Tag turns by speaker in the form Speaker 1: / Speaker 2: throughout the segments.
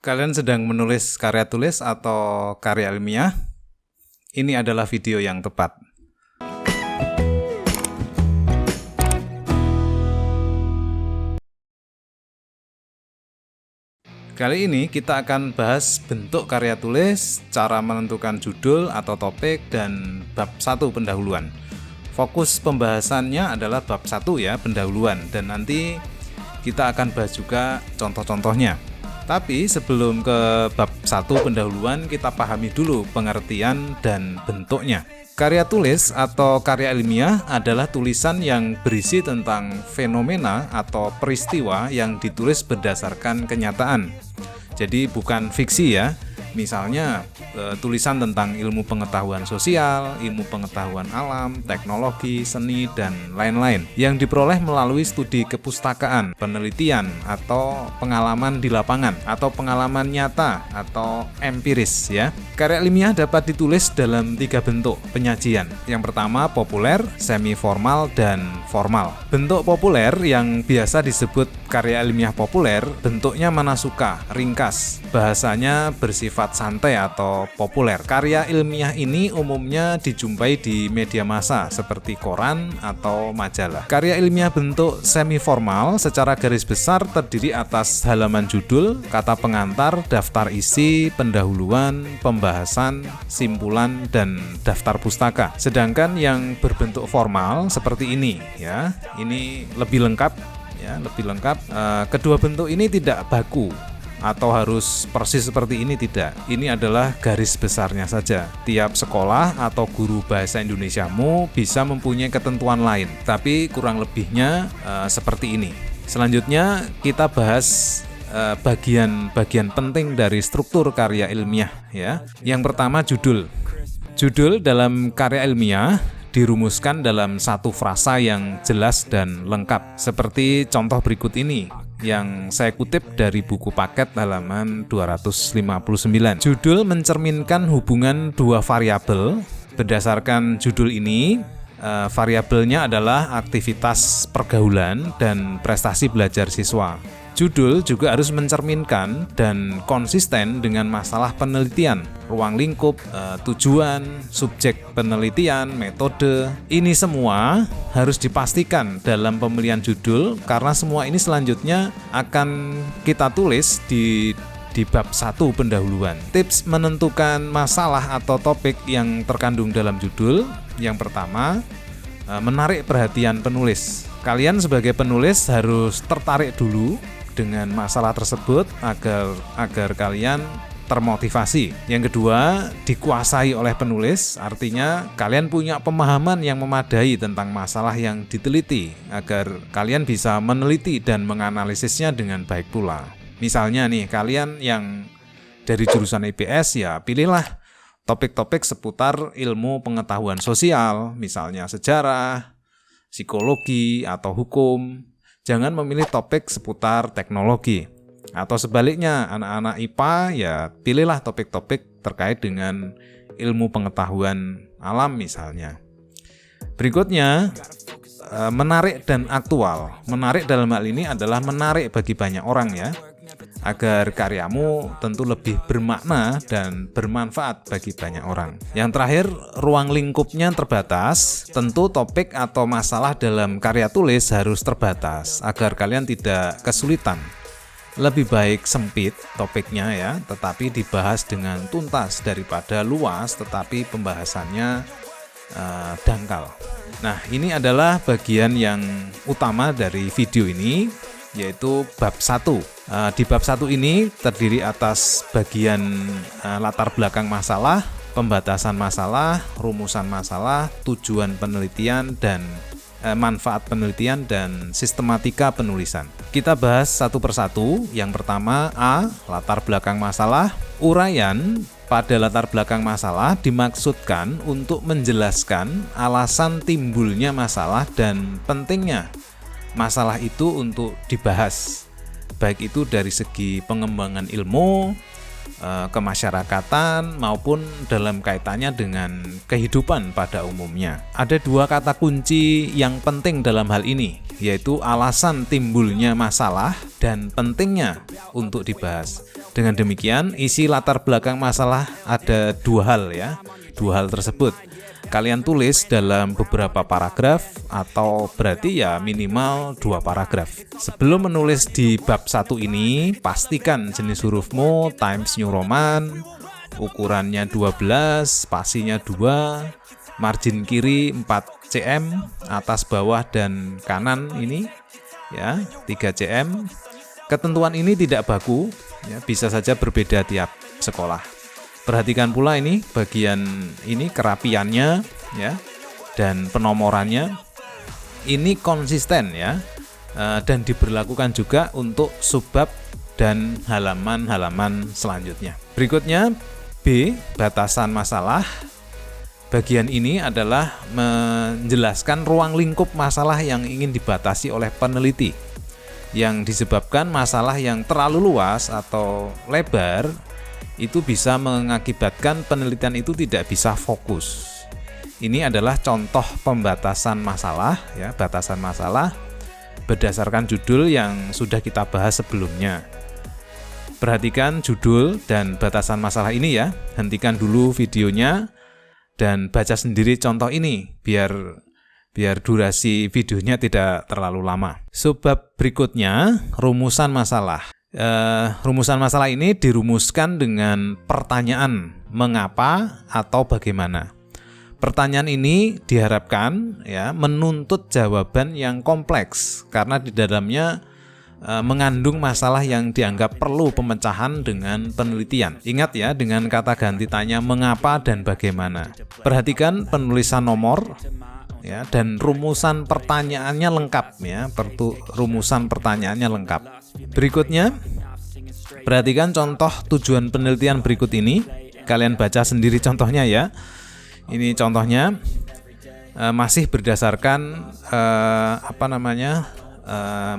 Speaker 1: Kalian sedang menulis karya tulis atau karya ilmiah? Ini adalah video yang tepat. Kali ini kita akan bahas bentuk karya tulis, cara menentukan judul atau topik, dan bab 1 pendahuluan. Fokus pembahasannya adalah bab 1 ya, pendahuluan, dan nanti kita akan bahas juga contoh-contohnya. Tapi sebelum ke bab 1 pendahuluan, kita pahami dulu pengertian dan bentuknya. Karya tulis atau karya ilmiah adalah tulisan yang berisi tentang fenomena atau peristiwa yang ditulis berdasarkan kenyataan. Jadi bukan fiksi ya. Misalnya tulisan tentang ilmu pengetahuan sosial, ilmu pengetahuan alam, teknologi, seni, dan lain-lain yang diperoleh melalui studi kepustakaan, penelitian, atau pengalaman di lapangan, atau pengalaman nyata, atau empiris ya. Karya ilmiah dapat ditulis dalam 3 bentuk penyajian. Yang pertama populer, semi formal, dan formal. Bentuk populer yang biasa disebut karya ilmiah populer bentuknya manasuka, ringkas, bahasanya bersifat santai atau populer. Karya ilmiah ini umumnya dijumpai di media massa seperti koran atau majalah. Karya ilmiah bentuk semi formal secara garis besar terdiri atas halaman judul, kata pengantar, daftar isi, pendahuluan, pembahasan, simpulan, dan daftar pustaka. Sedangkan yang berbentuk formal seperti ini ya, ini lebih lengkap ya, lebih lengkap. Kedua bentuk ini tidak baku atau harus persis seperti ini, tidak. Ini adalah garis besarnya saja. Tiap sekolah atau guru bahasa Indonesiamu bisa mempunyai ketentuan lain, tapi kurang lebihnya seperti ini. Selanjutnya kita bahas bagian-bagian penting dari struktur karya ilmiah ya. Yang pertama judul. Judul dalam karya ilmiah dirumuskan dalam satu frasa yang jelas dan lengkap, seperti contoh berikut ini yang saya kutip dari buku paket halaman 259. Judul mencerminkan hubungan dua variabel. Berdasarkan judul ini, variabelnya adalah aktivitas pergaulan dan prestasi belajar siswa. Judul juga harus mencerminkan dan konsisten dengan masalah penelitian, ruang lingkup, tujuan, subjek penelitian, metode. Ini semua harus dipastikan dalam pemilihan judul karena semua ini selanjutnya akan kita tulis di bab 1 pendahuluan. Tips menentukan masalah atau topik yang terkandung dalam judul. Yang pertama, menarik perhatian penulis. Kalian sebagai penulis harus tertarik dulu dengan masalah tersebut agar kalian termotivasi. Yang kedua, dikuasai oleh penulis, artinya kalian punya pemahaman yang memadai tentang masalah yang diteliti agar kalian bisa meneliti dan menganalisisnya dengan baik pula. Misalnya nih, kalian yang dari jurusan IPS ya pilihlah topik-topik seputar ilmu pengetahuan sosial, misalnya sejarah, psikologi, atau hukum. Jangan memilih topik seputar teknologi. Atau sebaliknya, anak-anak IPA ya pilihlah topik-topik terkait dengan ilmu pengetahuan alam misalnya. Berikutnya, menarik dan aktual. Menarik dalam hal ini adalah menarik bagi banyak orang ya, agar karyamu tentu lebih bermakna dan bermanfaat bagi banyak orang. Yang terakhir, ruang lingkupnya terbatas. Tentu topik atau masalah dalam karya tulis harus terbatas agar kalian tidak kesulitan. Lebih baik sempit topiknya ya, tetapi dibahas dengan tuntas daripada luas tetapi pembahasannya dangkal. Nah, ini adalah bagian yang utama dari video ini, yaitu bab 1. Di bab 1 ini terdiri atas bagian latar belakang masalah, pembatasan masalah, rumusan masalah, tujuan penelitian dan manfaat penelitian, dan sistematika penulisan. Kita bahas satu persatu. Yang pertama, A. Latar belakang masalah. Uraian pada latar belakang masalah dimaksudkan untuk menjelaskan alasan timbulnya masalah dan pentingnya masalah itu untuk dibahas, baik itu dari segi pengembangan ilmu, kemasyarakatan, maupun dalam kaitannya dengan kehidupan pada umumnya. Ada 2 kata kunci yang penting dalam hal ini, yaitu alasan timbulnya masalah dan pentingnya untuk dibahas. Dengan demikian, isi latar belakang masalah ada dua hal ya. Dua hal tersebut kalian tulis dalam beberapa paragraf atau berarti ya minimal 2 paragraf. Sebelum menulis di bab 1 ini, pastikan jenis hurufmu Times New Roman, ukurannya 12, spasinya 2, margin kiri 4 cm, atas bawah dan kanan ini ya 3 cm. Ketentuan ini tidak baku, ya, bisa saja berbeda tiap sekolah. Perhatikan pula ini bagian ini kerapiannya ya dan penomorannya ini konsisten ya, dan diberlakukan juga untuk subbab dan halaman-halaman selanjutnya. Berikutnya B, batasan masalah. Bagian ini adalah menjelaskan ruang lingkup masalah yang ingin dibatasi oleh peneliti, yang disebabkan masalah yang terlalu luas atau lebar itu bisa mengakibatkan penelitian itu tidak bisa fokus. Ini adalah contoh pembatasan masalah ya, batasan masalah berdasarkan judul yang sudah kita bahas sebelumnya. Perhatikan judul dan batasan masalah ini ya. Hentikan dulu videonya dan baca sendiri contoh ini biar durasi videonya tidak terlalu lama. Subbab berikutnya, rumusan masalah. Rumusan masalah ini dirumuskan dengan pertanyaan mengapa atau bagaimana. Pertanyaan ini diharapkan ya menuntut jawaban yang kompleks karena di dalamnya mengandung masalah yang dianggap perlu pemecahan dengan penelitian. Ingat ya, dengan kata ganti tanya mengapa dan bagaimana. Perhatikan penulisan nomor ya dan rumusan pertanyaannya lengkap ya. Rumusan pertanyaannya lengkap. Berikutnya, perhatikan contoh tujuan penelitian berikut ini. Kalian baca sendiri contohnya ya. Ini contohnya masih berdasarkan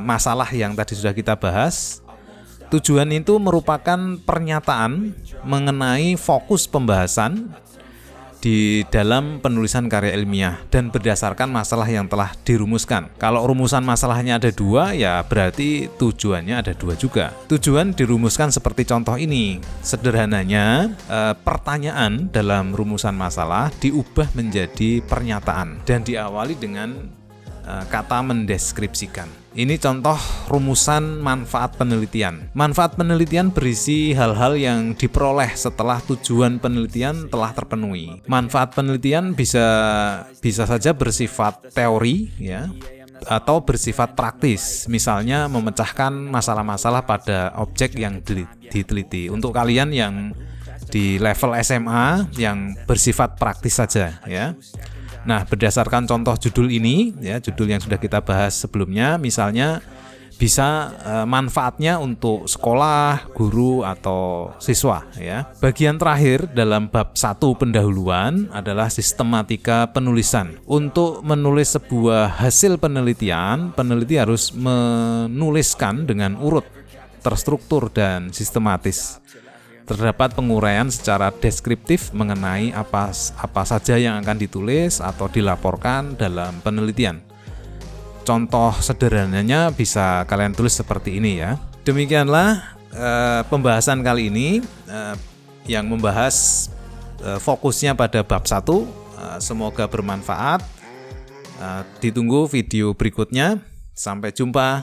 Speaker 1: masalah yang tadi sudah kita bahas. Tujuan itu merupakan pernyataan mengenai fokus pembahasan di dalam penulisan karya ilmiah dan berdasarkan masalah yang telah dirumuskan. Kalau rumusan masalahnya ada 2, ya berarti tujuannya ada 2 juga. Tujuan dirumuskan seperti contoh ini. Sederhananya, pertanyaan dalam rumusan masalah diubah menjadi pernyataan dan diawali dengan kata mendeskripsikan. Ini contoh rumusan manfaat penelitian. Manfaat penelitian berisi hal-hal yang diperoleh setelah tujuan penelitian telah terpenuhi. Manfaat penelitian bisa saja bersifat teori ya, atau bersifat praktis. Misalnya memecahkan masalah-masalah pada objek yang diteliti. Untuk kalian yang di level SMA yang bersifat praktis saja ya. Nah, berdasarkan contoh judul ini, ya, judul yang sudah kita bahas sebelumnya, misalnya bisa manfaatnya untuk sekolah, guru, atau siswa. Ya. Bagian terakhir dalam bab 1 pendahuluan adalah sistematika penulisan. Untuk menulis sebuah hasil penelitian, peneliti harus menuliskan dengan urut, terstruktur, dan sistematis. Terdapat penguraian secara deskriptif mengenai apa saja yang akan ditulis atau dilaporkan dalam penelitian. Contoh sederhananya bisa kalian tulis seperti ini ya. Demikianlah pembahasan kali ini yang membahas fokusnya pada bab 1. Semoga bermanfaat. Ditunggu video berikutnya. Sampai jumpa.